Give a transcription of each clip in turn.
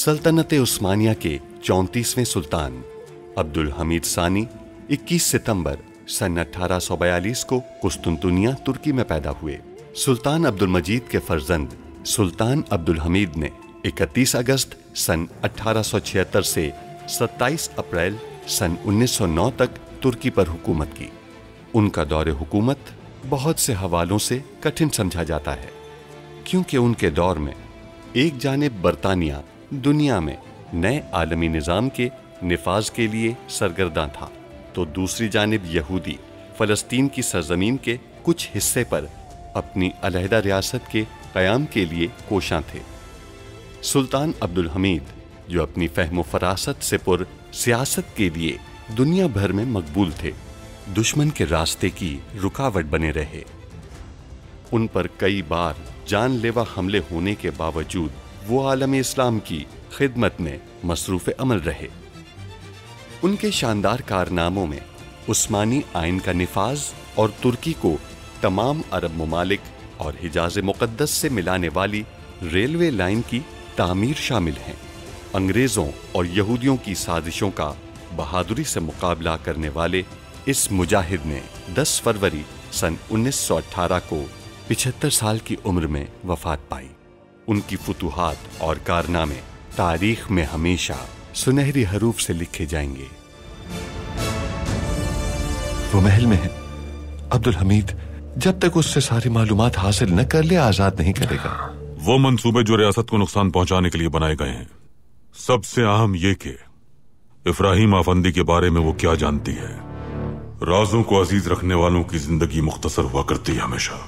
सल्तनत उस्मानिया के 34वें सुल्तान अब्दुल हमीद सानी 21 सितंबर सन 1842 को कुस्तुनतुनिया तुर्की में पैदा हुए। सुल्तान अब्दुल मजीद के फर्जंद सुल्तान अब्दुल हमीद ने 31 अगस्त सन 1876 से 27 अप्रैल सन 1909 तक तुर्की पर हुकूमत की। उनका दौरे हुकूमत बहुत से हवालों से कठिन समझा जाता है, क्योंकि उनके दौर में एक जानिब बरतानिया दुनिया में नए आलमी निज़ाम के निफाज के लिए सरगर्दा था, तो दूसरी जानिब यहूदी फ़लस्तीन की सरजमीन के कुछ हिस्से पर अपनी अलहदा रियासत के क़याम के लिए कोशां थे। सुल्तान अब्दुल हमीद, जो अपनी फ़हम फ़रासत से पुर सियासत के लिए दुनिया भर में मकबूल थे, दुश्मन के रास्ते की रुकावट बने रहे। उन पर कई बार जानलेवा हमले होने के बावजूद वो आलम इस्लाम की खिदमत में मसरूफ़ अमल रहे। उनके शानदार कारनामों में उस्मानी आइन का निफाज और तुर्की को तमाम अरब ममालिक और हिजाज मुक़द्दस से मिलाने वाली रेलवे लाइन की तामीर शामिल हैं। अंग्रेज़ों और यहूदियों की साजिशों का बहादुरी से मुकाबला करने वाले इस मुजाहिद ने 10 फरवरी सन 1918 को 75 साल की उम्र में वफात पाई। उनकी फुतूहात और कारनामे तारीख में हमेशा सुनहरी हरूफ से लिखे जाएंगे। वो महल में है। अब्दुल हमीद जब तक उससे सारी मालूमात हासिल न कर ले आजाद नहीं करेगा। वो मंसूबे जो रियासत को नुकसान पहुंचाने के लिए बनाए गए हैं, सबसे अहम ये कि इब्राहिम आफंदी के बारे में वो क्या जानती है। राजों को अजीज रखने वालों की जिंदगी मुख्तसर हुआ करती है हमेशा।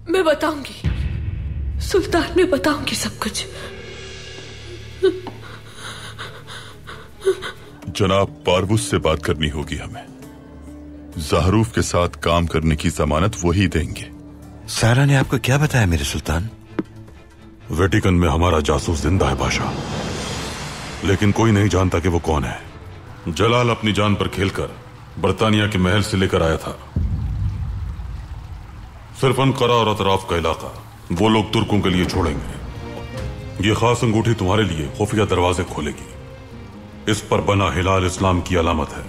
मैं बताऊंगी सुल्तान, मैं बताऊंगी सब कुछ। जनाब पारवुस से बात करनी होगी हमें। ज़हरूफ के साथ काम करने की जमानत वही देंगे। सारा ने आपको क्या बताया मेरे सुल्तान? वेटिकन में हमारा जासूस जिंदा है बादशाह, लेकिन कोई नहीं जानता कि वो कौन है। जलाल अपनी जान पर खेलकर बरतानिया के महल से लेकर आया था। सिर्फ अनकरा और अतराफ का इलाका वो लोग तुर्कों के लिए छोड़ेंगे। ये खास अंगूठी तुम्हारे लिए खुफिया दरवाजे खोलेगी। इस पर बना हिलाल इस्लाम की अलामत है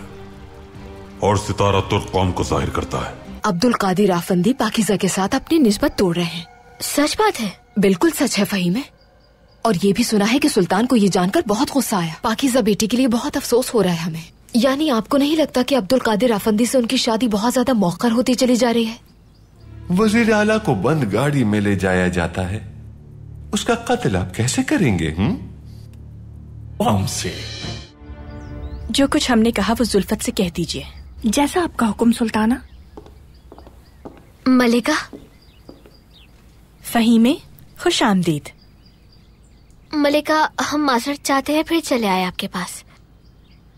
और सितारा तुर्क कौम को जाहिर करता है। अब्दुल कादिर आफंदी पाकीज़ा के साथ अपनी निस्बत तोड़ रहे हैं। सच बात है? बिल्कुल सच है फहीम है। और ये भी सुना है कि सुल्तान को ये जानकर बहुत गुस्सा आया। पाकीज़ा बेटी के लिए बहुत अफसोस हो रहा है हमें। यानी आपको नहीं लगता कि अब्दुल कादिर आफंदी से उनकी शादी बहुत ज्यादा मौखर होती चली जा रही है? वजीर आला को बंद गाड़ी में ले जाया जाता है, उसका कत्ल आप कैसे करेंगे? से जो कुछ हमने कहा वो जुल्फत से कह दीजिए। जैसा आपका हुक्म सुल्ताना। मलिका। फहीमे, खुश आमदीद। मलिका, हम माजरत चाहते हैं, फिर चले आए आपके पास।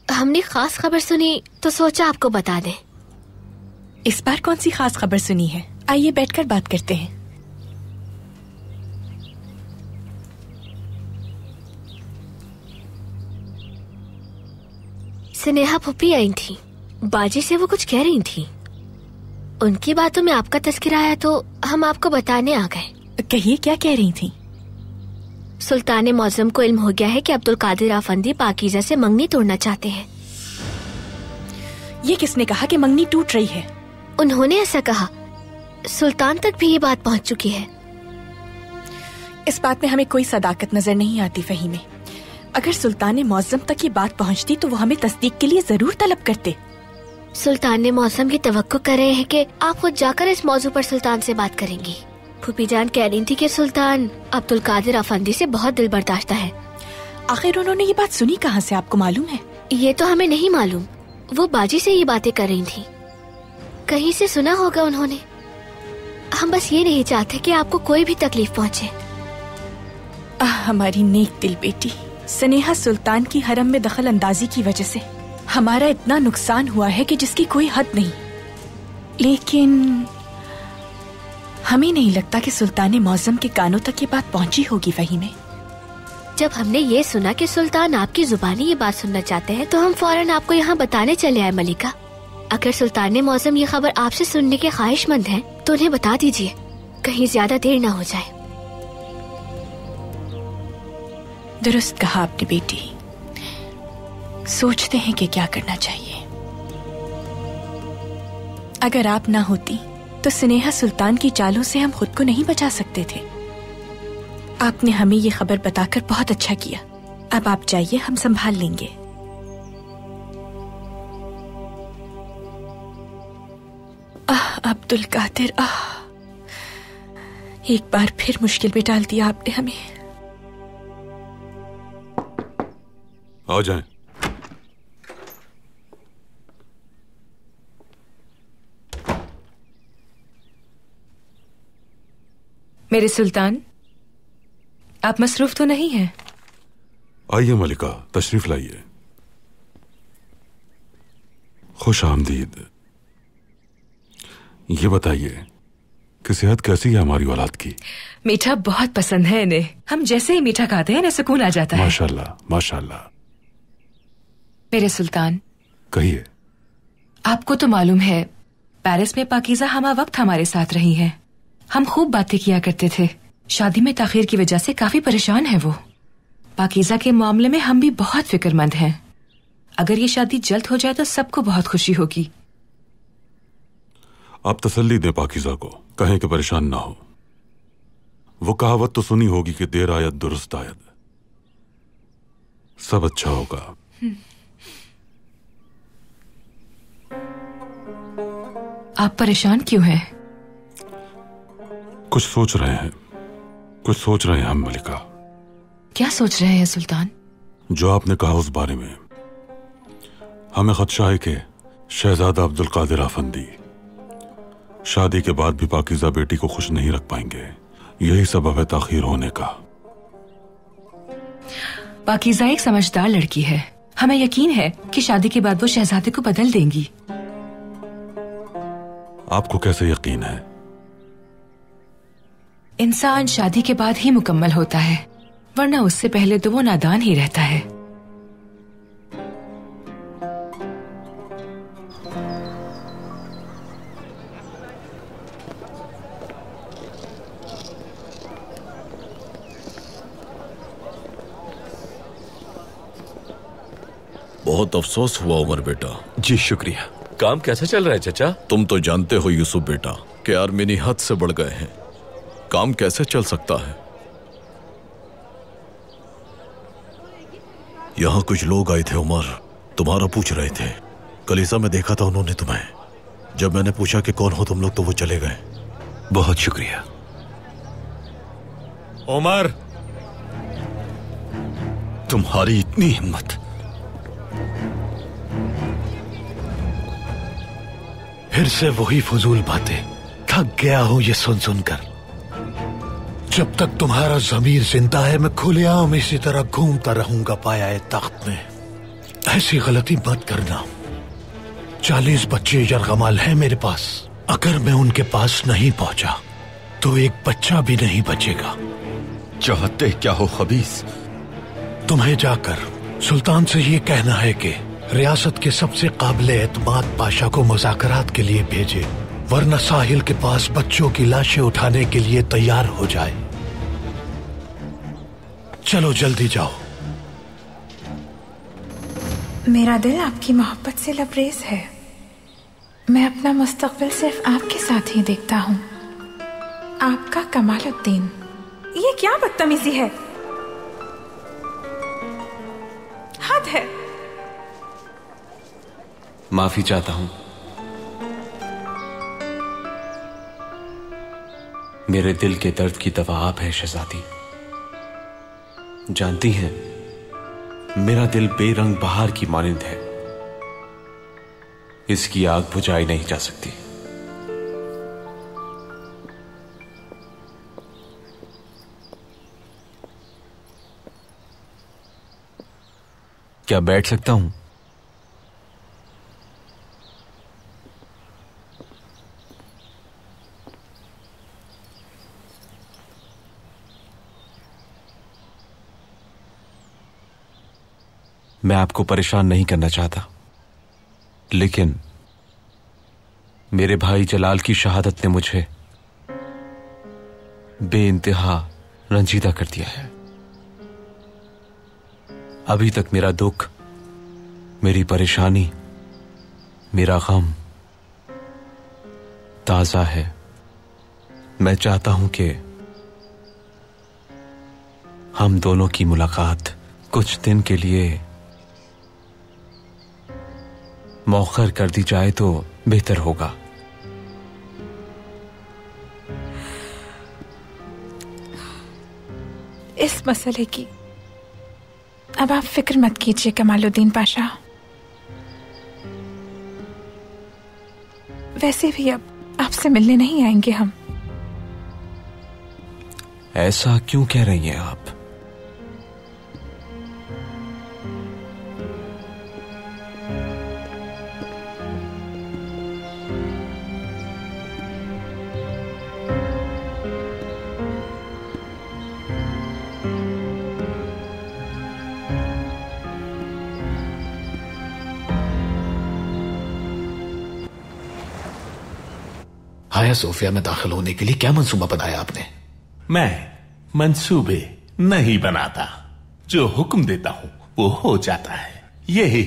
हमने खास खबर सुनी तो सोचा आपको बता दें। इस बार कौन सी खास खबर सुनी है? आइए बैठकर बात करते हैं। स्नेहा फूफी आई थी, बाजी से वो कुछ कह रही थी। उनकी बातों में आपका तस्करा आया तो हम आपको बताने आ गए। कहिए, क्या कह रही थी? सुल्तान मौज़म को इल्म हो गया है कि अब्दुल कादिर आफंदी पाकीज़ा से मंगनी तोड़ना चाहते हैं। ये किसने कहा कि मंगनी टूट रही है? उन्होंने ऐसा कहा। सुल्तान तक भी ये बात पहुंच चुकी है। इस बात में हमें कोई सदाकत नजर नहीं आती फहीमे। अगर सुल्तान मौज़म तक ये बात पहुंचती तो वो हमें तस्दीक के लिए जरूर तलब करते। सुल्तान मौज़म की तवक्को कर रहे हैं कि आप खुद जाकर इस मौजू पर सुल्तान से बात करेंगी। फूफी जान कह रही थी कि सुल्तान अब्दुल कादिर आफंदी से बहुत दिल बर्दाश्ता है। आखिर उन्होंने ये बात सुनी कहाँ से, आपको मालूम है? ये तो हमें नहीं मालूम। वो बाजी से ये बातें कर रही थी, कहीं से सुना होगा उन्होंने। हम बस ये नहीं चाहते कि आपको कोई भी तकलीफ पहुंचे। हमारी नेक दिल बेटी स्नेहा, सुल्तान की हरम में दखल अंदाजी की वजह से हमारा इतना नुकसान हुआ है कि जिसकी कोई हद नहीं। लेकिन हमें नहीं लगता कि सुल्तान मौज़म के कानों तक ये बात पहुंची होगी फहीमे। जब हमने ये सुना कि सुल्तान आपकी जुबानी ये बात सुनना चाहते हैं तो हम फौरन आपको यहाँ बताने चले आए। मलिका, अगर सुल्तान मौज़म ये खबर आपसे सुनने के ख्वाहिशमंद हैं तो उन्हें बता दीजिए। कहीं ज्यादा देर ना हो जाए। दुरुस्त कहा आपने बेटी। सोचते हैं कि क्या करना चाहिए। अगर आप ना होती तो स्नेहा सुल्तान की चालों से हम खुद को नहीं बचा सकते थे। आपने हमें ये खबर बताकर बहुत अच्छा किया। अब आप जाइए, हम संभाल लेंगे। अब्दुल कादिर, एक बार फिर मुश्किल में डाल दिया आपने हमें। आ जाएं। मेरे सुल्तान, आप मसरूफ तो नहीं हैं? आइए मलिका, तशरीफ लाइए। खुश आमदीद। ये बताइए कि सेहत कैसी है हमारी औलाद की? मीठा बहुत पसंद है इन्हें। हम जैसे ही मीठा खाते हैं इन्हें सुकून आ जाता है। माशाल्लाह, माशाल्लाह। मेरे सुल्तान, कहिए। आपको तो मालूम है पेरिस में पाकीज़ा हमा वक्त हमारे साथ रही हैं। हम खूब बातें किया करते थे। शादी में ताखीर की वजह से काफी परेशान है वो। पाकीज़ा के मामले में हम भी बहुत फिक्रमंद हैं। अगर ये शादी जल्द हो जाए तो सबको बहुत खुशी होगी। आप तसल्ली दें पाकीज़ा को, कहें कि परेशान ना हो। वो कहावत तो सुनी होगी कि देर आयत दुरुस्त आयत। सब अच्छा होगा। आप परेशान क्यों हैं? कुछ सोच रहे हैं, कुछ सोच रहे हैं हम मलिका। क्या सोच रहे हैं सुल्तान? जो आपने कहा उस बारे में। हमें खदशा है कि शहजादा अब्दुल कादिर आफंदी शादी के बाद भी पाकीज़ा बेटी को खुश नहीं रख पाएंगे। यही सबब है ताखीर होने का। पाकीज़ा एक समझदार लड़की है। हमें यकीन है कि शादी के बाद वो शहजादे को बदल देंगी। आपको कैसे यकीन है? इंसान शादी के बाद ही मुकम्मल होता है, वरना उससे पहले तो वो नादान ही रहता है। बहुत अफसोस हुआ उमर बेटा। जी शुक्रिया। काम कैसा चल रहा है चचा? तुम तो जानते हो यूसुफ बेटा कि आर्मीनी हद से बढ़ गए हैं। काम कैसे चल सकता है? यहाँ कुछ लोग आए थे उमर, तुम्हारा पूछ रहे थे। कलीसा में देखा था उन्होंने तुम्हें। जब मैंने पूछा कि कौन हो तुम लोग तो वो चले गए। बहुत शुक्रिया। उमर, तुम्हारी इतनी हिम्मत। फिर से वही फजूल बातें। थक गया हूं ये सुन सुनकर। जब तक तुम्हारा ज़मीर जिंदा है मैं खुलेआम इसी तरह घूमता रहूंगा पाया तख्त में। ऐसी गलती मत करना। 40 बच्चे यरगमाल हैं मेरे पास। अगर मैं उनके पास नहीं पहुंचा तो एक बच्चा भी नहीं बचेगा। चाहते क्या हो खबीस? तुम्हें जाकर सुल्तान से ये कहना है कि रियासत के सबसे काबिल एतमाद पाशा को मुज़ाकरात के लिए भेजे, वरना साहिल के पास बच्चों की लाशें उठाने के लिए तैयार हो जाए। चलो जल्दी जाओ। मेरा दिल आपकी मोहब्बत से लबरेज है। मैं अपना मुस्तकबिल सिर्फ आपके साथ ही देखता हूँ। आपका कमालुद्दीन। ये क्या बदतमीजी है? हद है। माफी चाहता हूं। मेरे दिल के दर्द की दवा आप है शहजादी। जानती हैं, मेरा दिल बेरंग बहार की मानिंद है। इसकी आग बुझाई नहीं जा सकती। क्या बैठ सकता हूं? मैं आपको परेशान नहीं करना चाहता, लेकिन मेरे भाई जलाल की शहादत ने मुझे बेइंतहा रंजीदा कर दिया है। अभी तक मेरा दुख, मेरी परेशानी, मेरा गम ताजा है। मैं चाहता हूं कि हम दोनों की मुलाकात कुछ दिन के लिए मौखर कर दी जाए तो बेहतर होगा। इस मसले की अब आप फिक्र मत कीजिए कमालुद्दीन पाशा। वैसे भी अब आपसे मिलने नहीं आएंगे हम। ऐसा क्यों कह रही हैं आप? हाया सोफिया में दाखिल होने के लिए क्या मंसूबा बनाया आपने? मैं मंसूबे नहीं बनाता, जो हुक्म देता हूं वो हो जाता है। यही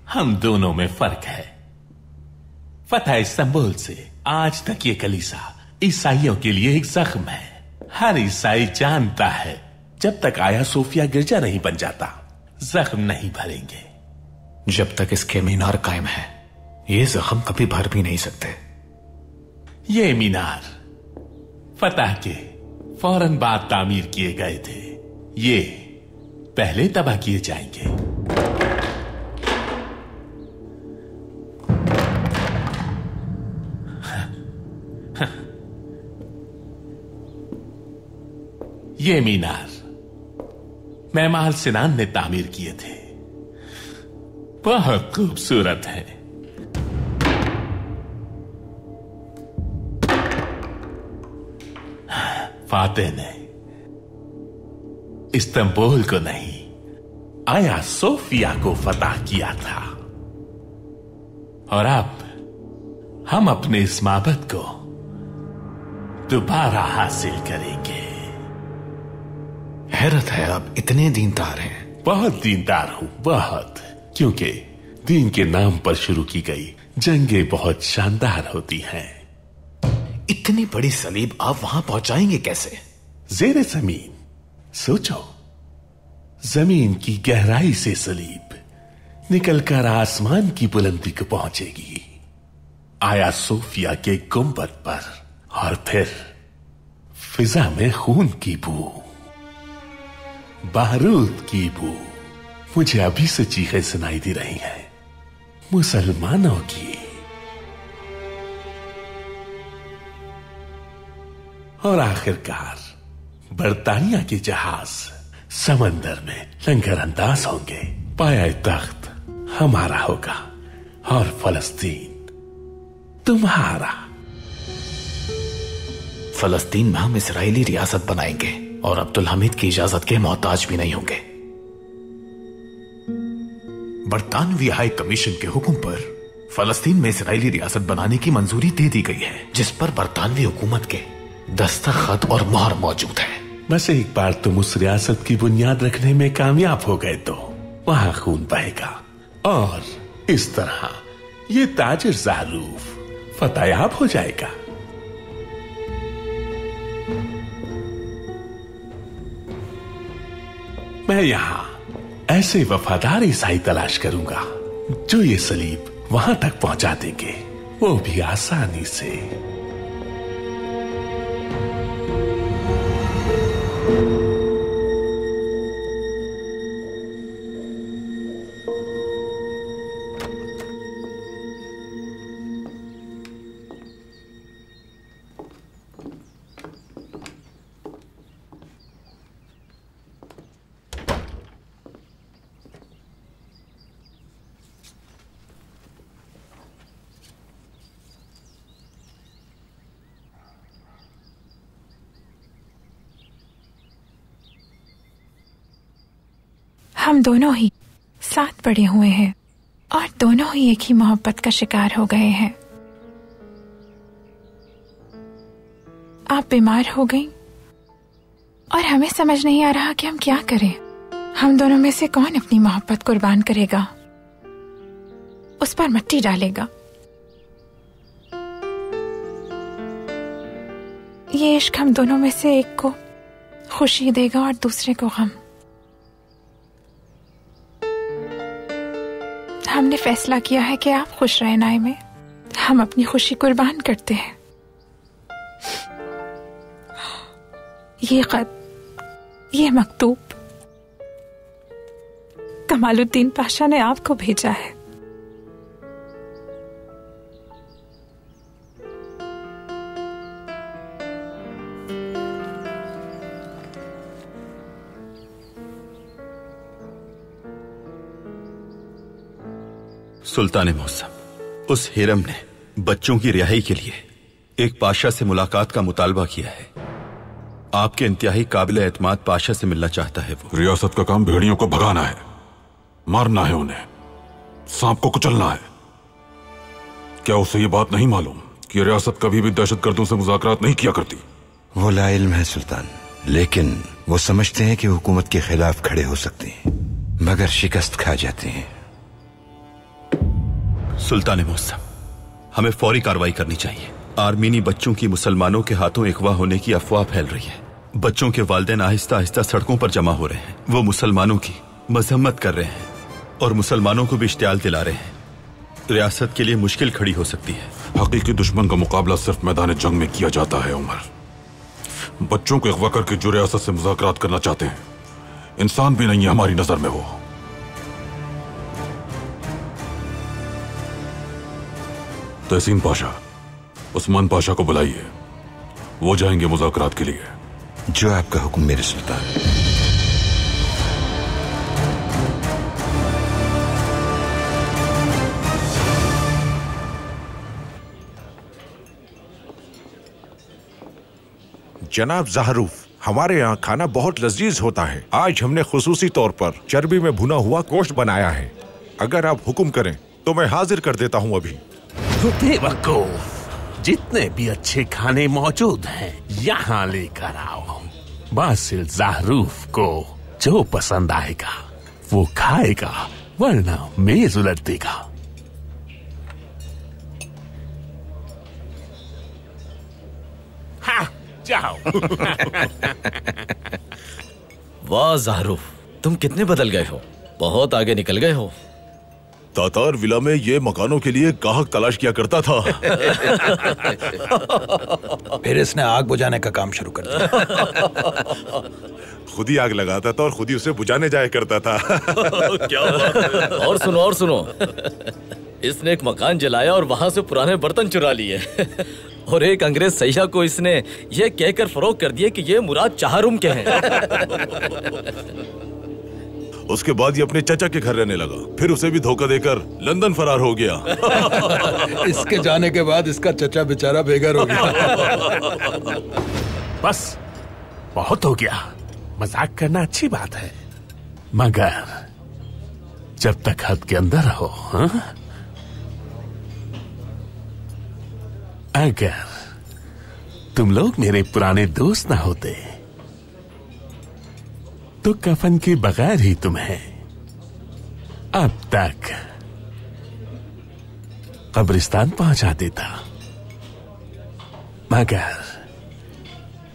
हम दोनों में फर्क है। फतह इस्तांबुल से आज तक ये कलीसा ईसाइयों के लिए एक जख्म है। हर ईसाई जानता है जब तक आया सोफिया गिरजा नहीं बन जाता, जख्म नहीं भरेंगे। जब तक इसके मीनार कायम है, ये जख्म कभी भर भी नहीं सकते। ये मीनार फतह के फौरन बाद तामीर किए गए थे। ये पहले तबाह किए जाएंगे। ये मीनार मेमाल सिनान ने तामीर किए थे। बहुत खूबसूरत है। फातेह ने इस्तांबुल को नहीं, आया सोफिया को फतह किया था। और अब हम अपने इस माबद को दोबारा हासिल करेंगे। हैरत है आप इतने दीनदार हैं। बहुत दीनदार हूं, बहुत। क्योंकि दीन के नाम पर शुरू की गई जंगें बहुत शानदार होती हैं। इतनी बड़ी सलीब आप वहां पहुंचाएंगे कैसे? जेरे जमीन सोचो, जमीन की गहराई से सलीब निकलकर आसमान की बुलंदी को पहुंचेगी, आया सोफिया के गुंबद पर, और फिर फिजा में खून की बू, बारूद की बू। मुझे अभी से चीखें सुनाई दे रही हैं, मुसलमानों की। और आखिरकार बरतानिया के जहाज समंदर में लंगर अंदाज होंगे। पाया तख्त हमारा होगा और फलस्तीन तुम्हारा। फलस्तीन में हम इजरायली रियासत बनाएंगे और अब्दुल हमीद की इजाजत के मोहताज भी नहीं होंगे। बरतानवी हाई कमीशन के हुक्म पर फलस्तीन में इजरायली रियासत बनाने की मंजूरी दे दी गई है, जिस पर बरतानवी हुकूमत के दस्तखत और मोहर मौजूद है। बस एक बार तुम उस रियासत की बुनियाद रखने में कामयाब हो गए तो वहां खून बहेगा, और इस तरह ये ताजिर ज़ारूफ फतयाब हो जाएगा। मैं यहां ऐसे वफादार ईसाई तलाश करूंगा जो ये सलीब वहां तक पहुंचा देंगे, वो भी आसानी से। हम दोनों ही साथ बड़े हुए हैं और दोनों ही एक ही मोहब्बत का शिकार हो गए हैं। आप बीमार हो गई और हमें समझ नहीं आ रहा कि हम क्या करें। हम दोनों में से कौन अपनी मोहब्बत कुर्बान करेगा, उस पर मिट्टी डालेगा। ये इश्क हम दोनों में से एक को खुशी देगा और दूसरे को गम। हमने फैसला किया है कि आप खुश रहें नाइमे, हम अपनी खुशी कुर्बान करते हैं। ये खत, ये मकतूब कमालुद्दीन पाशा ने आपको भेजा है। सुल्तान मौसम, उस हिरम ने बच्चों की रिहाई के लिए एक पाशा से मुलाकात का मुतालबा किया है। आपके इंतहाई काबिल एतमाद पाशा से मिलना चाहता है वो। रियासत का काम भेड़ियों को भगाना है, मारना है उन्हें, सांप को कुचलना है। क्या उसे ये बात नहीं मालूम कि रियासत कभी भी दहशतगर्दों से मुज़ाकरात नहीं किया करती? वो लाइल्म है सुल्तान, लेकिन वो समझते हैं कि हुकूमत के खिलाफ खड़े हो सकते हैं, मगर शिकस्त खा जाते हैं। सुल्तान मौसम, हमें फौरी कार्रवाई करनी चाहिए। आर्मीनी बच्चों की मुसलमानों के हाथों अगवा होने की अफवाह फैल रही है। बच्चों के वालिदैन आहिस्ता आहिस्ता सड़कों पर जमा हो रहे हैं। वो मुसलमानों की मजम्मत कर रहे हैं और मुसलमानों को भी इश्तियाल दिला रहे हैं। रियासत के लिए मुश्किल खड़ी हो सकती है। हकीकी दुश्मन का मुकाबला सिर्फ मैदान जंग में किया जाता है उमर। बच्चों को अगवा करके जो रियासत से मुज़ाकरात करना चाहते हैं, इंसान भी नहीं है हमारी नजर में वो। तहसीन पाशा, उस्मान पाशा को बुलाइए, वो जाएंगे मुज़ाकरात के लिए। जो आपका हुक्म मेरे सुल्तान। जनाब ज़हरूफ, हमारे यहाँ खाना बहुत लजीज होता है। आज हमने खुसूसी तौर पर चर्बी में भुना हुआ गोश्त बनाया है। अगर आप हुक्म करें तो मैं हाजिर कर देता हूँ अभी। बेवकूफ, जितने भी अच्छे खाने मौजूद हैं यहाँ लेकर आओ। बासिल ज़हरूफ को जो पसंद आएगा वो खाएगा, वरना मेज उलट देगा। हाँ, जाओ। वाह ज़हरूफ, तुम कितने बदल गए हो, बहुत आगे निकल गए हो। तातार विला में ये मकानों के लिए गाहक तलाश किया करता था। फिर इसने आग बुझाने का काम शुरू कर दिया। खुद ही आग लगाता था और खुद ही उसे बुझाने जाया करता था। क्या बात है। और सुनो, इसने एक मकान जलाया और वहां से पुराने बर्तन चुरा लिए। और एक अंग्रेज सैय्यद को इसने ये कहकर फरोख्त कर दिया कि ये मुराद चाहरुम के हैं। उसके बाद ये अपने चाचा के घर रहने लगा, फिर उसे भी धोखा देकर लंदन फरार हो गया। इसके जाने के बाद इसका चचा बेचारा बेघर हो गया। बस बहुत हो गया, मजाक करना अच्छी बात है, मगर जब तक हद के अंदर रहो। हाँ? अगर तुम लोग मेरे पुराने दोस्त ना होते तो कफन के बगैर ही तुम्हें अब तक कब्रिस्तान पहुंचा देता। मगर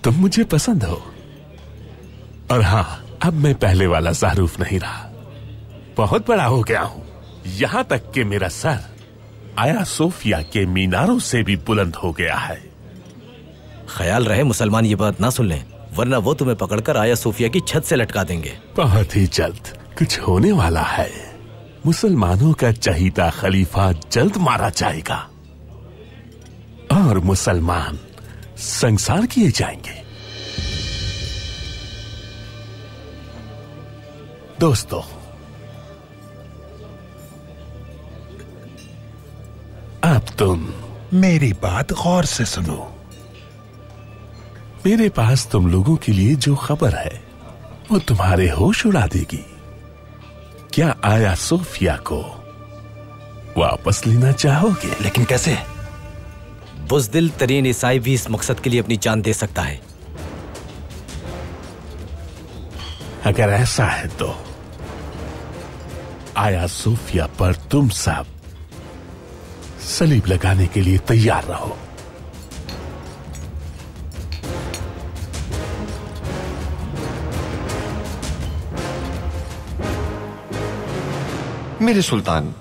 तुम मुझे पसंद हो, और हां, अब मैं पहले वाला ज़हरूफ नहीं रहा, बहुत बड़ा हो गया हूं, यहां तक कि मेरा सर आया सोफिया के मीनारों से भी बुलंद हो गया है। ख्याल रहे मुसलमान ये बात ना सुन लें, वरना वो तुम्हें पकड़कर आया सोफिया की छत से लटका देंगे। बहुत ही जल्द कुछ होने वाला है। मुसलमानों का चहीता खलीफा जल्द मारा जाएगा और मुसलमान संसार किए जाएंगे। दोस्तों, अब तुम मेरी बात गौर से सुनो। मेरे पास तुम लोगों के लिए जो खबर है वो तुम्हारे होश उड़ा देगी। क्या आया सोफिया को वापस लेना चाहोगे? लेकिन कैसे? बुज़दिल तरीन ईसाई भी इस मकसद के लिए अपनी जान दे सकता है। अगर ऐसा है तो आया सोफिया पर तुम सब सलीब लगाने के लिए तैयार रहो। मेरे सुल्तान,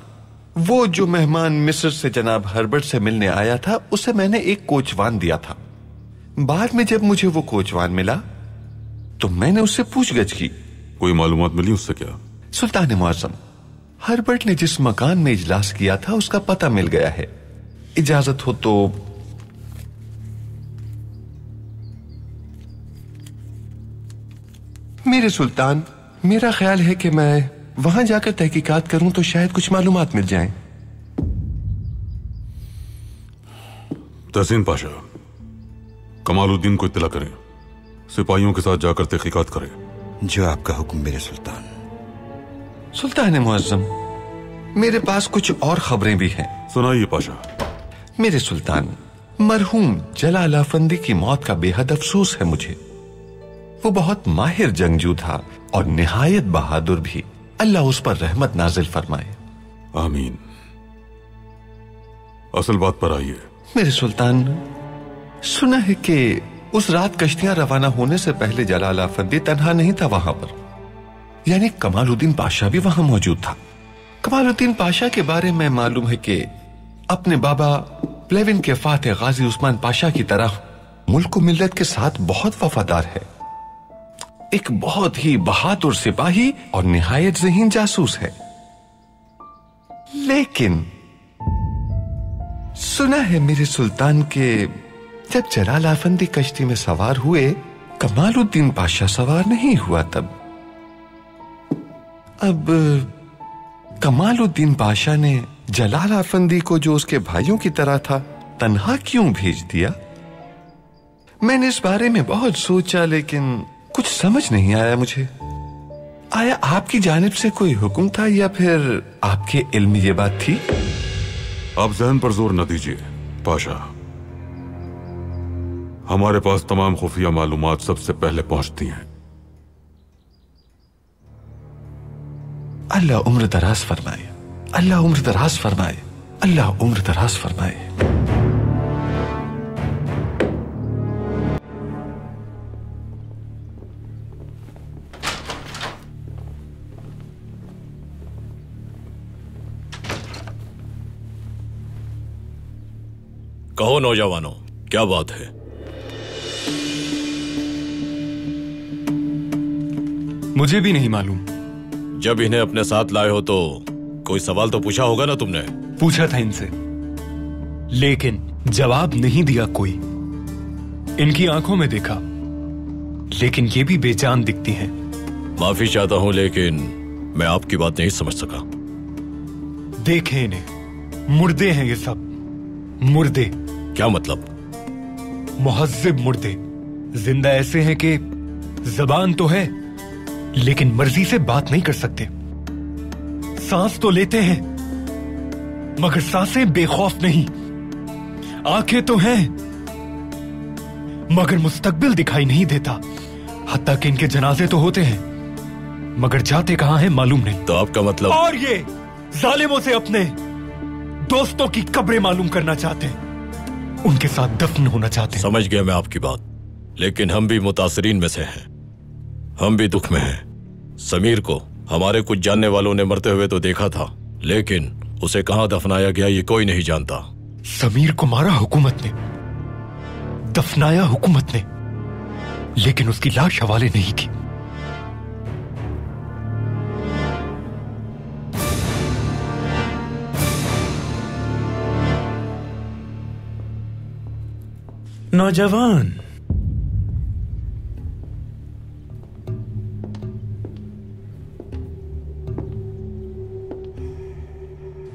वो जो मेहमान मिस्र से जनाब हर्बर्ट से मिलने आया था, उसे मैंने एक कोचवान दिया था। बाद में जब मुझे वो कोचवान मिला तो मैंने उससे पूछगछ की। कोई मालूमात मिली उससे? क्या सुल्तान मुअज्जम, हर्बर्ट ने जिस मकान में इजलास किया था उसका पता मिल गया है। इजाजत हो तो मेरे सुल्तान, मेरा ख्याल है कि मैं वहां जाकर तहकीकात करूं तो शायद कुछ मालूमात मिल जाएं। तहसीन पाशा, कमालुद्दीन को इत्तला करें, सिपाहियों के साथ जाकर तहकीकात करें। जो आपका हुक्म मेरे सुल्तान। सुल्तान मुअज्जम, मेरे पास कुछ और खबरें भी हैं। सुनाइए पाशा। मेरे सुल्तान, मरहूम जलाल अफंदी की मौत का बेहद अफसोस है मुझे। वो बहुत माहिर जंगजू था और निहायत बहादुर भी। अल्लाह उस पर रहमत नाजिल फरमाए। आमीन। असल बात पर आइए। मेरे सुल्तान, सुना है कि उस रात कश्तियां रवाना होने से पहले जलाल अफंदी तन्हा नहीं था वहां पर, यानी कमालुद्दीन पाशा भी वहां मौजूद था। कमालुद्दीन पाशा के बारे में मालूम है कि अपने बाबा प्लेविन के फातेह गाजी उस्मान पाशा की तरह मुल्क को मिल्लत के साथ बहुत वफादार है। एक बहुत ही बहादुर सिपाही और निहायत ज़हीन जासूस है। लेकिन सुना है मेरे सुल्तान के जब जलाल अफंदी कश्ती में सवार हुए, कमालुद्दीन पाशा सवार नहीं हुआ तब। अब कमालुद्दीन पाशा ने जलाल अफंदी को, जो उसके भाइयों की तरह था, तन्हा क्यों भेज दिया? मैंने इस बारे में बहुत सोचा लेकिन कुछ समझ नहीं आया मुझे। आया आपकी जानिब से कोई हुक्म था या फिर आपके इल्म में ये बात थी? आप जहन पर जोर न दीजिए पाशा। हमारे पास तमाम खुफिया मालूमात सबसे पहले पहुंचती हैं। अल्लाह उम्र दराज फरमाए, अल्लाह उम्र दराज फरमाए, अल्लाह उम्र दराज फरमाए। कहो नौजवानों, क्या बात है? मुझे भी नहीं मालूम। जब इन्हें अपने साथ लाए हो तो कोई सवाल तो पूछा होगा ना तुमने? पूछा था इनसे, लेकिन जवाब नहीं दिया कोई। इनकी आंखों में देखा, लेकिन ये भी बेजान दिखती हैं। माफी चाहता हूं लेकिन मैं आपकी बात नहीं समझ सका। देखें इन्हें, मुर्दे हैं ये सब, मुर्दे। क्या मतलब? मुहज्जिब मुर्दे। जिंदा ऐसे हैं कि जबान तो है लेकिन मर्जी से बात नहीं कर सकते। सांस तो लेते हैं मगर सांसें बेखौफ नहीं। आंखें तो हैं मगर मुस्तकबिल दिखाई नहीं देता। हत्ता कि इनके जनाजे तो होते हैं मगर जाते कहां हैं मालूम नहीं। तो आपका मतलब? और ये जालिमों से अपने दोस्तों की कब्रें मालूम करना चाहते हैं, उनके साथ दफन होना चाहते हैं। समझ गया मैं आपकी बात, लेकिन हम भी मुतासरीन में से हैं। हम भी दुख में हैं। समीर को हमारे कुछ जानने वालों ने मरते हुए तो देखा था, लेकिन उसे कहां दफनाया गया ये कोई नहीं जानता। समीर को मारा हुकूमत ने, दफनाया हुकूमत ने, लेकिन उसकी लाश हवाले नहीं की। नौजवान,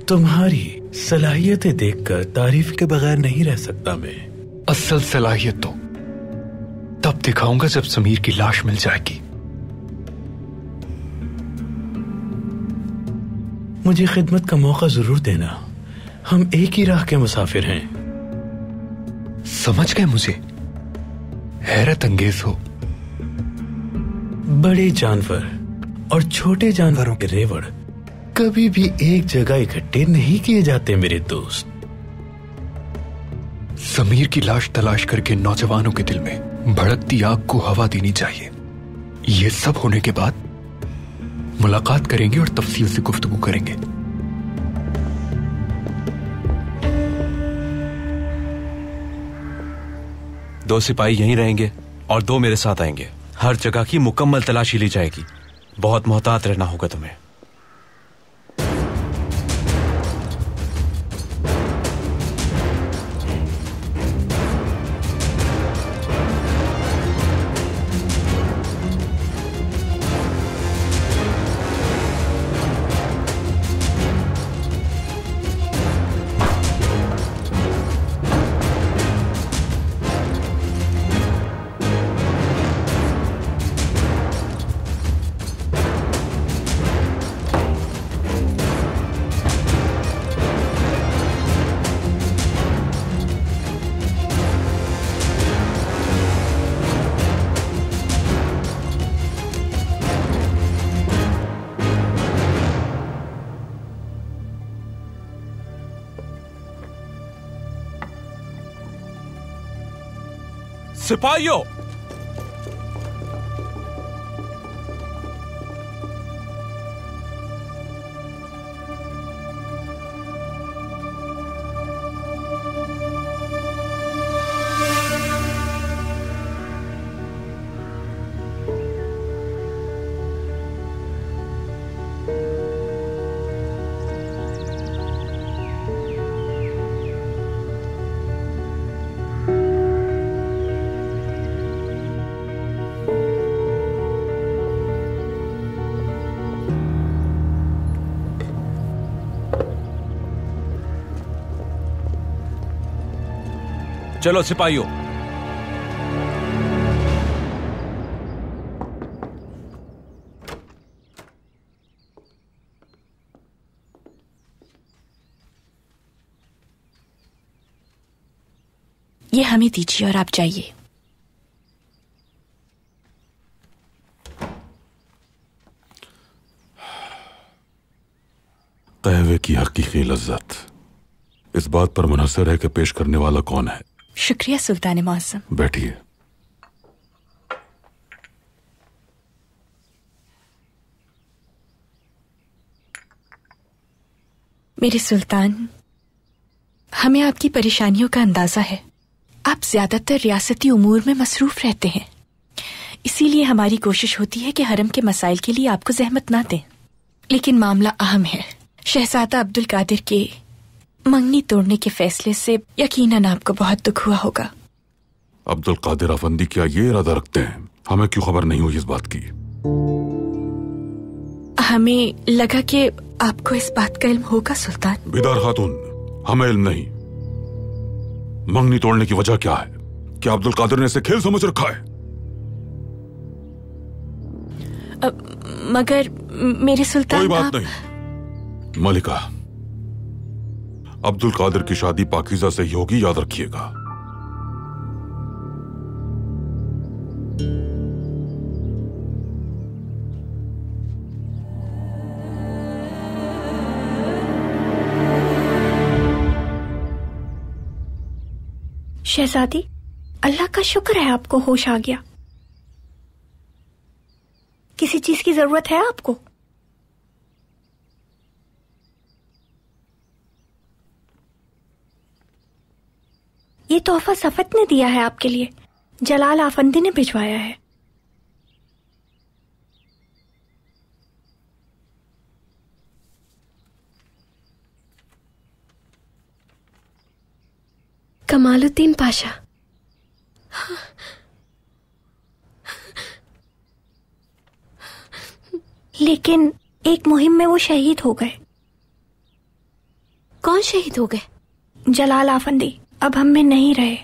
तुम्हारी सलाहियतें देखकर तारीफ के बगैर नहीं रह सकता मैं। असल सलाहियत तो तब दिखाऊंगा जब समीर की लाश मिल जाएगी। मुझे खिदमत का मौका जरूर देना, हम एक ही राह के मुसाफिर हैं। समझ गए मुझे? हैरत अंगेज हो। बड़े जानवर और छोटे जानवरों के रेवड़ कभी भी एक जगह इकट्ठे नहीं किए जाते मेरे दोस्त। समीर की लाश तलाश करके नौजवानों के दिल में भड़कती आग को हवा देनी चाहिए। ये सब होने के बाद मुलाकात करेंगे और तफसील से गुफ्तगू करेंगे। दो सिपाही यहीं रहेंगे और दो मेरे साथ आएंगे। हर जगह की मुकम्मल तलाशी ली जाएगी। बहुत मोहतात रहना होगा तुम्हें। सिपाहियों, चलो सिपाहियों। ये हमें दीजिए और आप जाइए। कहवे की हकीकी लज्जत इस बात पर मुनहसर है कि पेश करने वाला कौन है। शुक्रिया सुल्तान मौसम। बैठिए। मेरे सुल्तान, हमें आपकी परेशानियों का अंदाजा है। आप ज्यादातर रियासती उमूर में मसरूफ रहते हैं, इसीलिए हमारी कोशिश होती है कि हरम के मसाइल के लिए आपको जहमत ना दें। लेकिन मामला अहम है। शहजादा अब्दुल कादिर के मंगनी तोड़ने के फैसले से यकीनन आपको बहुत दुख हुआ होगा। अब्दुल कादिर अफंदी क्या ये इरादा रखते हैं? हमें क्यों खबर नहीं हुई इस बात की? हमें लगा कि आपको इस बात का इल्म होगा सुल्तान। बिदार खातून, हमें इल्म नहीं। मंगनी तोड़ने की वजह क्या है? क्या अब्दुल कादिर ने इसे खेल समझ रखा है? मगर मेरे सुल्तान, कोई बात नहीं मलिका, अब्दुल कादिर की शादी पाकीज़ा से ही होगी, याद रखिएगा। शहजादी, अल्लाह का शुक्र है आपको होश आ गया। किसी चीज की जरूरत है आपको? ये तोहफा सफत ने दिया है आपके लिए, जलाल आफंदी ने भिजवाया है। कमालुद्दीन पाशा। लेकिन एक मुहिम में वो शहीद हो गए। कौन शहीद हो गए? जलाल आफंदी अब हम में नहीं रहे।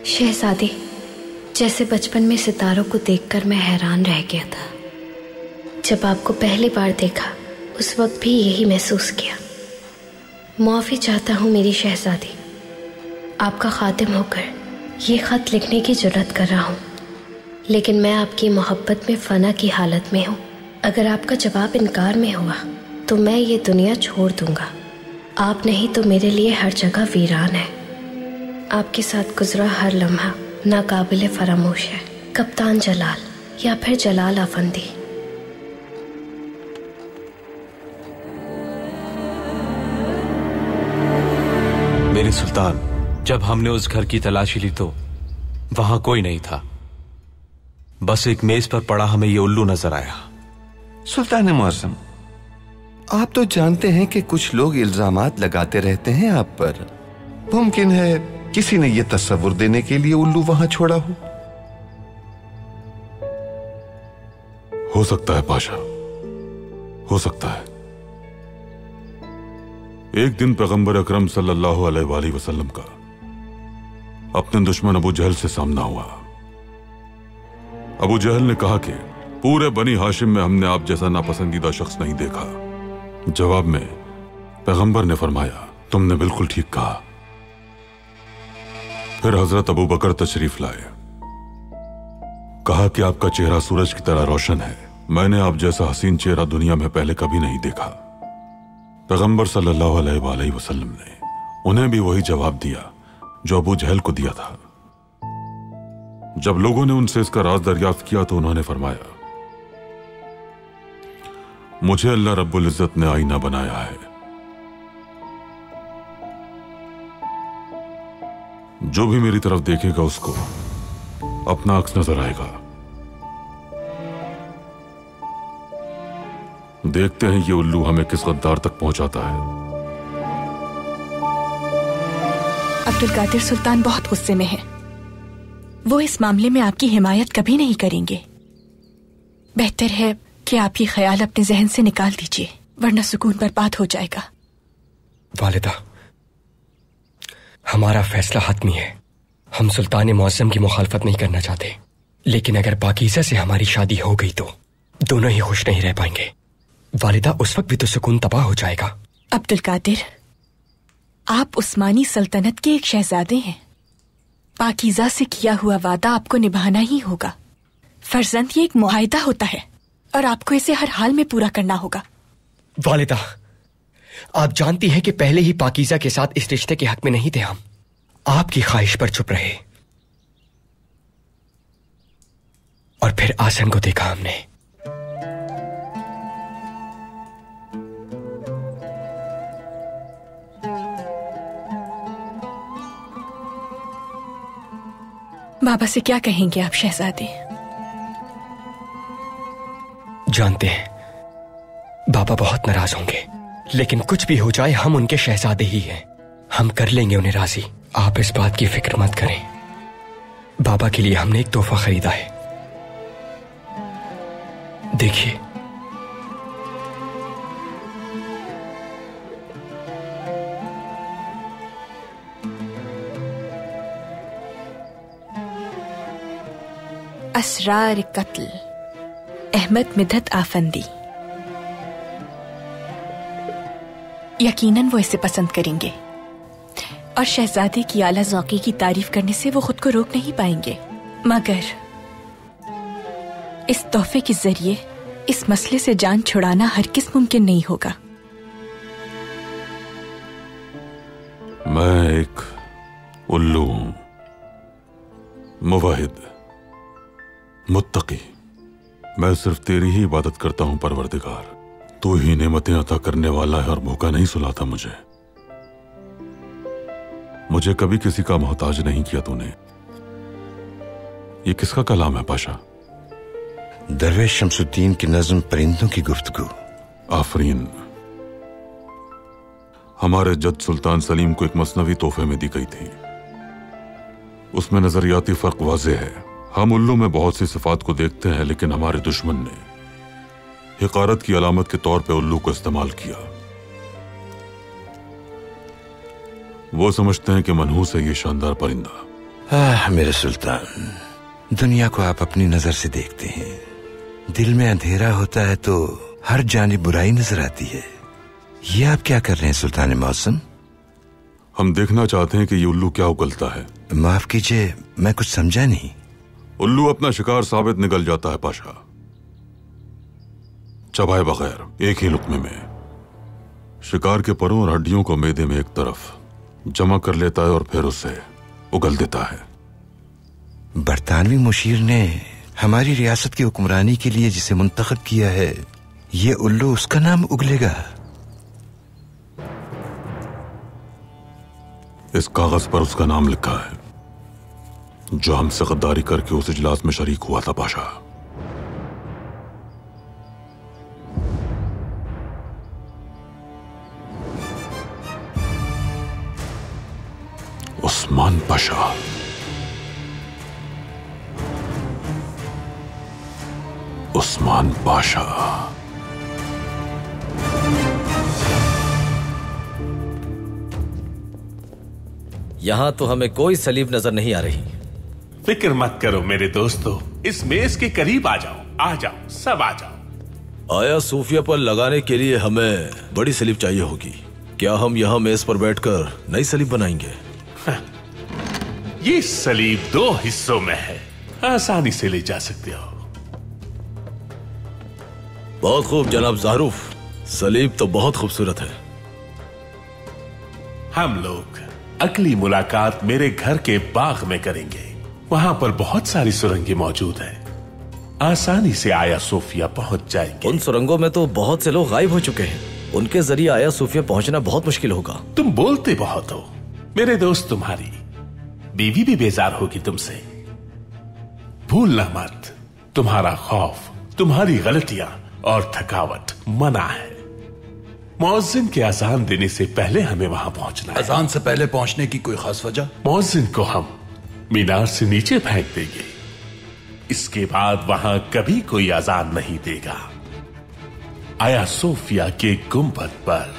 शहजादी, जैसे बचपन में सितारों को देखकर मैं हैरान रह गया था। जब आपको पहली बार देखा उस वक्त भी यही महसूस किया। माफ़ी चाहता हूँ मेरी शहजादी, आपका खातिम होकर ये ख़त लिखने की जुर्रत कर रहा हूँ, लेकिन मैं आपकी मोहब्बत में फ़ना की हालत में हूँ। अगर आपका जवाब इनकार में हुआ तो मैं ये दुनिया छोड़ दूँगा। आप नहीं तो मेरे लिए हर जगह वीरान है। आपके साथ गुजरा हर लम्हा नाकाबिले फरामोश है। कप्तान जलाल या फिर जलाल अफंदी। मेरे सुल्तान, जब हमने उस घर की तलाशी ली तो वहां कोई नहीं था। बस एक मेज पर पड़ा हमें ये उल्लू नजर आया। सुल्तान मुअज़्ज़म, आप तो जानते हैं कि कुछ लोग इल्जामात लगाते रहते हैं आप पर। मुमकिन है किसी ने यह तस्वुर देने के लिए उल्लू वहां छोड़ा हो सकता है पाशा, हो सकता है। एक दिन पैगंबर अकरम सल्लल्लाहु अलैहि वसल्लम का अपने दुश्मन अबू जहल से सामना हुआ। अबू जहल ने कहा कि पूरे बनी हाशिम में हमने आप जैसा नापसंदीदा शख्स नहीं देखा। जवाब में पैगंबर ने फरमाया, तुमने बिल्कुल ठीक कहा। फिर हजरत अबू बकर तशरीफ लाए। कहा कि आपका चेहरा सूरज की तरह रोशन है। मैंने आप जैसा हसीन चेहरा दुनिया में पहले कभी नहीं देखा। पैगंबर सल्लल्लाहु अलैहि वसल्लम ने उन्हें भी वही जवाब दिया जो अबू जहल को दिया था। जब लोगों ने उनसे इसका राज दरियाफ्त किया तो उन्होंने फरमाया, मुझे अल्लाह रब्बुल इज्जत ने आईना बनाया है। जो भी मेरी तरफ देखेगा उसको अपना अक्स नजर आएगा। देखते हैं ये उल्लू हमें किस गद्दार तक पहुंचाता है। अब्दुल कादिर सुल्तान बहुत गुस्से में है। वो इस मामले में आपकी हिमायत कभी नहीं करेंगे। बेहतर है कि आप ये ख्याल अपने जहन से निकाल दीजिए, वरना सुकून बर्बाद हो जाएगा। वालिदा, हमारा फैसला हतमी है। हम सुल्तान मुअज़्ज़म की मुखालफत नहीं करना चाहते, लेकिन अगर पाकीज़ा से हमारी शादी हो गई तो दोनों ही खुश नहीं रह पाएंगे। वालिदा, उस वक्त भी तो सुकून तबाह हो जाएगा। अब्दुल कादिर, आप उस्मानी सल्तनत के एक शहजादे हैं। पाकीज़ा से किया हुआ वादा आपको निभाना ही होगा। फर्जंद ये एक मुआहिदा होता है और आपको इसे हर हाल में पूरा करना होगा। वालिदा, आप जानती हैं कि पहले ही पाकीज़ा के साथ इस रिश्ते के हक में नहीं थे हम। आपकी ख्वाहिश पर चुप रहे और फिर आसन को देखा हमने। बाबा से क्या कहेंगे आप शहजादे? जानते हैं बाबा बहुत नाराज होंगे, लेकिन कुछ भी हो जाए हम उनके शहजादे ही हैं। हम कर लेंगे उन्हें राजी। आप इस बात की फिक्र मत करें। बाबा के लिए हमने एक तोहफा खरीदा है, देखिए। असरार कत्ल, अहमद मिदत आफंदी। यकीनन वो इसे पसंद करेंगे और शहजादे की आला ज़ौक़ी की तारीफ करने से वो खुद को रोक नहीं पाएंगे। मगर इस तोहफे के जरिए इस मसले से जान छुड़ाना हरगिज़ मुमकिन नहीं होगा। मैं एक उल्लू हूं, मुवाहिद, मुत्तकी, मैं सिर्फ तेरी ही इबादत करता हूं परवरदिगार। तू ही नेमतें अता करने वाला है और भूखा नहीं सुलाता मुझे। मुझे कभी किसी का मोहताज नहीं किया तूने। ये किसका कलाम है पाशा? दरवेश शमसुद्दीन की नज़्म परिंदों की गुफ्तगू। आफरीन। हमारे जद सुल्तान सलीम को एक मसनवी तोहफे में दी गई थी। उसमें नजरियाती फर्क वाज़ेह है। हम उल्लू में बहुत सी सिफात को देखते हैं, लेकिन हमारे दुश्मन ने हिकारत की अलामत के तौर पे उल्लू को इस्तेमाल किया। वो समझते हैं कि मनहूस है ये शानदार परिंदा। मेरे सुल्तान, दुनिया को आप अपनी नजर से देखते हैं। दिल में अंधेरा होता है तो हर जानिब बुराई नजर आती है। ये आप क्या कर रहे हैं सुल्तान मौसम? हम देखना चाहते हैं कि ये उल्लू क्या उगलता है। माफ कीजिए, मैं कुछ समझा नहीं। उल्लू अपना शिकार साबित निकल जाता है पाशा, चबाए बगैर एक ही लुकमे में। शिकार के परों और हड्डियों को मैदे में एक तरफ जमा कर लेता है और फिर उसे उगल देता है। बरतानवी मुशीर ने हमारी रियासत की हुक्मरानी के लिए जिसे मुंतखब किया है, ये उल्लू उसका नाम उगलेगा? इस कागज पर उसका नाम लिखा है, जो हमसे गद्दारी करके उस इजलास में शरीक हुआ था पाशा। उस्मान पाशा। उस्मान पाशा। यहां तो हमें कोई सलीब नजर नहीं आ रही। फिक्र मत करो मेरे दोस्तों, इस मेज के करीब आ जाओ, सब आ जाओ। आया सूफिया पर लगाने के लिए हमें बड़ी सलीब चाहिए होगी। क्या हम यहाँ मेज पर बैठकर नई सलीब बनाएंगे? ये सलीब 2 हिस्सों में है, आसानी से ले जा सकते हो। बहुत खूब जनाब ज़ाहरूफ, सलीब तो बहुत खूबसूरत है। हम लोग अगली मुलाकात मेरे घर के बाग में करेंगे। वहां पर बहुत सारी सुरंगें मौजूद हैं, आसानी से आया सूफिया पहुंच जाएंगे। उन सुरंगों में तो बहुत से लोग गायब हो चुके हैं। उनके जरिए आया सूफिया पहुंचना बहुत मुश्किल होगा। तुम बोलते बहुत हो मेरे दोस्त, तुम्हारी बीवी भी बेजार होगी तुमसे। भूलना मत, तुम्हारा खौफ, तुम्हारी गलतियां और थकावट मना है। मुअज्जिन के अजान देने से पहले हमें वहां पहुंचना है। अजान से पहले पहुंचने की कोई खास वजह? मुअज्जिन को हम मीनार से नीचे फेंक देंगे। इसके बाद वहां कभी कोई अजान नहीं देगा। आया सोफिया के गुंबद पर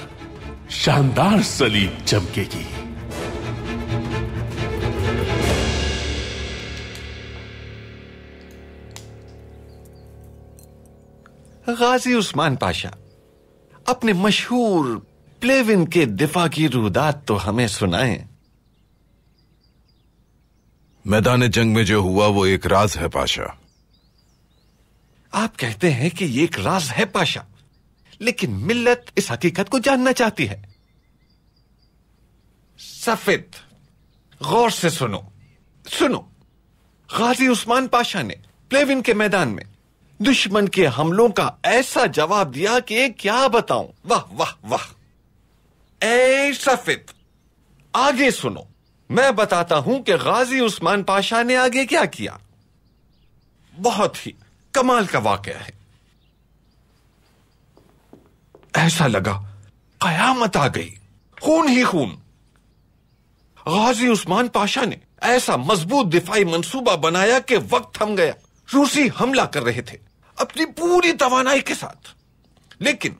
शानदार सलीब चमकेगी। गाजी उस्मान पाशा, अपने मशहूर प्लेविन के दिफा की रुदात तो हमें सुनाएं। मैदान जंग में जो हुआ वो एक राज है पाशा। आप कहते हैं कि ये एक राज है पाशा, लेकिन मिल्लत इस हकीकत को जानना चाहती है। सफेद, गौर से सुनो। गाजी उस्मान पाशा ने प्लेविन के मैदान में दुश्मन के हमलों का ऐसा जवाब दिया कि क्या बताऊं। वाह वाह वाह। ए सफेद, आगे सुनो, मैं बताता हूं कि गाजी उस्मान पाशा ने आगे क्या किया। बहुत ही कमाल का वाकया है। ऐसा लगा कयामत आ गई, खून ही खून। गाजी उस्मान पाशा ने ऐसा मजबूत दिफाई मंसूबा बनाया कि वक्त थम गया। रूसी हमला कर रहे थे अपनी पूरी तवानाई के साथ, लेकिन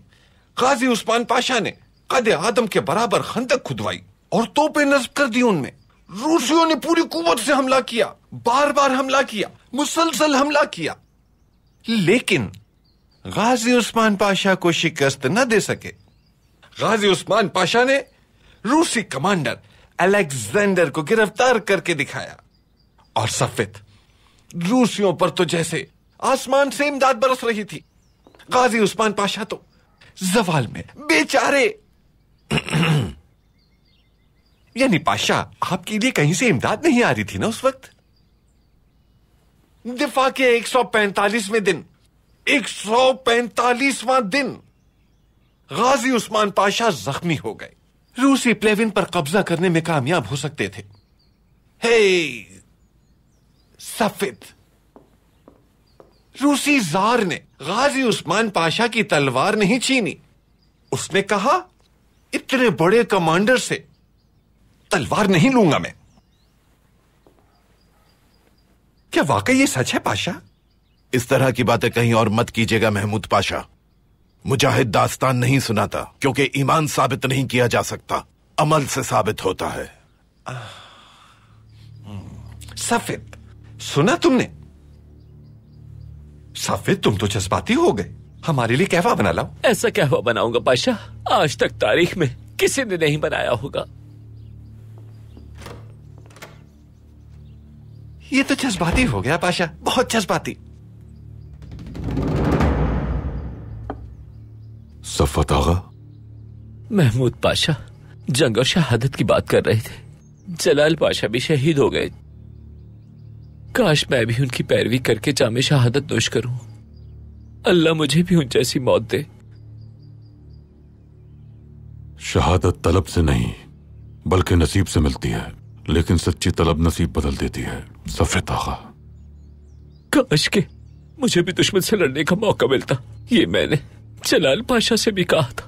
गाजी उस्मान पाशा ने कद आदम के बराबर खंदक खुदवाई और तोपें नस्ब कर दी उनमें। रूसियों ने पूरी कुव्वत से हमला किया, बार बार हमला किया, मुसलसल हमला किया, लेकिन गाजी उस्मान पाशा को शिकस्त न दे सके। गाजी उस्मान पाशा ने रूसी कमांडर अलेक्जेंडर को गिरफ्तार करके दिखाया और सफेद, रूसियों पर तो जैसे आसमान से इमदाद बरस रही थी। गाजी उस्मान पाशा तो जवाल में बेचारे। यानी पाशा, आपके लिए कहीं से इमदाद नहीं आ रही थी ना उस वक्त? दिफा के 145वें दिन, 145वां दिन गाजी उस्मान पाशा जख्मी हो गए। रूसी प्लेविन पर कब्जा करने में कामयाब हो सकते थे। हे सफेद, रूसी जार ने गाजी उस्मान पाशा की तलवार नहीं छीनी। उसने कहा, इतने बड़े कमांडर से तलवार नहीं लूंगा मैं। क्या वाकई ये सच है पाशा? इस तरह की बातें कहीं और मत कीजिएगा महमूद पाशा। मुजाहिद दास्तान नहीं सुनाता, क्योंकि ईमान साबित नहीं किया जा सकता, अमल से साबित होता है। सफेद, सुना तुमने? सफेद, तुम तो जज्बाती हो गए। हमारे लिए कहवा बना लाओ। ऐसा कहवा बनाऊंगा पाशा, आज तक तारीख में किसी ने नहीं बनाया होगा। ये तो जज्बाती हो गया पाशा, बहुत जज्बाती। सफत आगा, महमूद पाशा जंग और शहादत की बात कर रहे थे। जलाल पाशा भी शहीद हो गए। काश मैं भी उनकी पैरवी करके जामे शहादत नोश करूं। अल्लाह मुझे भी उन जैसी मौत दे। शहादत तलब से नहीं बल्कि नसीब से मिलती है, लेकिन सच्ची तलब नसीब बदल देती है। सफेद आगा, काश के मुझे भी दुश्मन से लड़ने का मौका मिलता। ये मैंने जलाल पाशा से भी कहा था।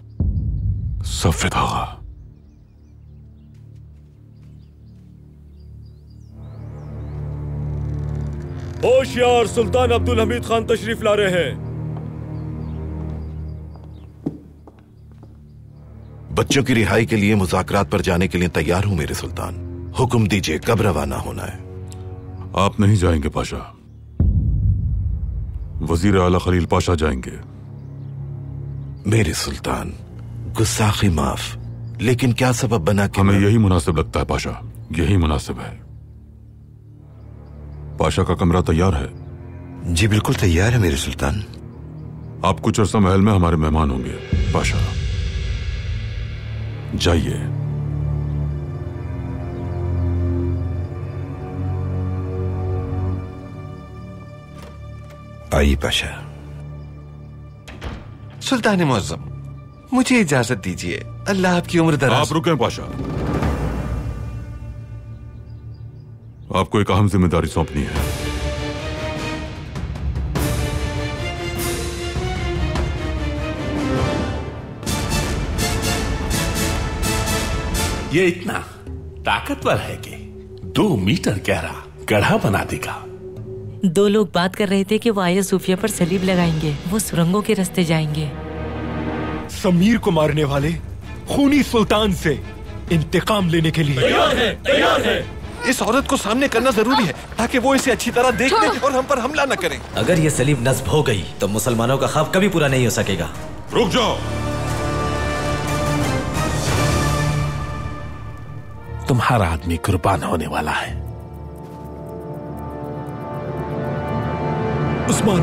सफेद आगा, होशियार, सुल्तान अब्दुल हमीद खान तशरीफ ला रहे हैं। बच्चों की रिहाई के लिए मुज़ाकरात पर जाने के लिए तैयार हूं मेरे सुल्तान। हुक्म दीजिए, कब रवाना होना है? आप नहीं जाएंगे पाशा, वजीर आला खलील पाशा जाएंगे। मेरे सुल्तान, गुस्साखी माफ, लेकिन क्या सबब बना कि हमें यही मुनासिब लगता है पाशा, यही मुनासिब है। पाशा का कमरा तैयार है? जी बिल्कुल तैयार है मेरे सुल्तान। आप कुछ अर्सा महल में हमारे मेहमान होंगे पाशा। जाइए। आइए पाशा। सुल्तान मुअज्जम, मुझे इजाजत दीजिए। अल्लाह आपकी उम्र दराज। आप रुकें पाशा, आपको एक अहम जिम्मेदारी सौंपनी है। ये इतना ताकतवर है कि 2 मीटर गहरा गड्ढा बना देगा। 2 लोग बात कर रहे थे कि वो आया सूफिया पर सलीब लगाएंगे, वो सुरंगों के रास्ते जाएंगे। समीर को मारने वाले खूनी सुल्तान से इंतकाम लेने के लिए तैयार है। इस औरत को सामने करना जरूरी है ताकि वो इसे अच्छी तरह देख ले और हम पर हमला न करें। अगर ये सलीब नस्ब हो गई तो मुसलमानों का ख्वाब कभी पूरा नहीं हो सकेगा। रुक जाओ। तुम्हारा आदमी कुर्बान होने वाला है। उस्मान,